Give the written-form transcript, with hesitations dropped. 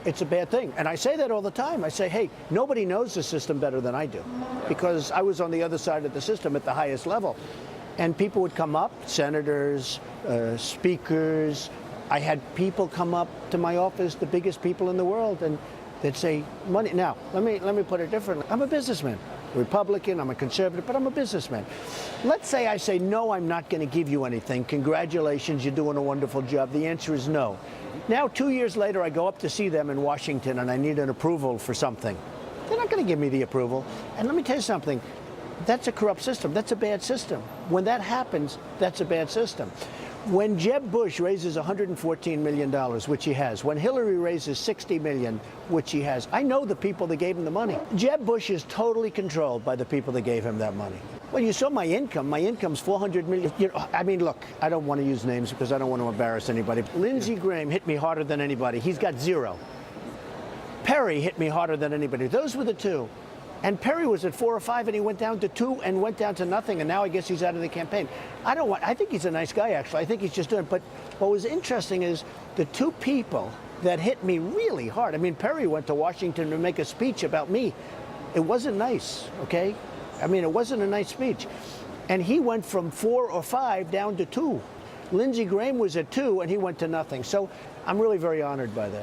It's a bad thing. And I say that all the time. I say, hey, nobody knows the system better than I do, because I was on the other side of the system at the highest level. And people would come up, senators, speakers. I had people come up to my office, the biggest people in the world, and they'd say, money. Now, let me put it differently. I'm a businessman. Republican, I'm a conservative, but I'm a businessman. Let's say I say, no, I'm not going to give you anything. Congratulations, you're doing a wonderful job. The answer is no. Now, 2 years later, I go up to see them in Washington and I need an approval for something. They're not going to give me the approval. And let me tell you something. That's a corrupt system. That's a bad system. When that happens, that's a bad system. When Jeb Bush raises $114 million, which he has, when Hillary raises $60 million, which he has, I know the people that gave him the money. Jeb Bush is totally controlled by the people that gave him that money. Well, you saw my income. My income's $400 million. You know, I mean, look, I don't want to use names because I don't want to embarrass anybody. Lindsey Graham hit me harder than anybody. He's got 0. Perry hit me harder than anybody. Those were the two. And Perry was at 4 or 5, and he went down to 2 and went down to nothing, and now I guess he's out of the campaign. I think he's a nice guy, actually. I think he's just doing it. But what was interesting is the two people that hit me really hard. I mean, Perry went to Washington to make a speech about me. It wasn't nice, okay? I mean, it wasn't a nice speech. And he went from 4 or 5 down to 2. Lindsey Graham was at 2, and he went to nothing. So I'm really very honored by that.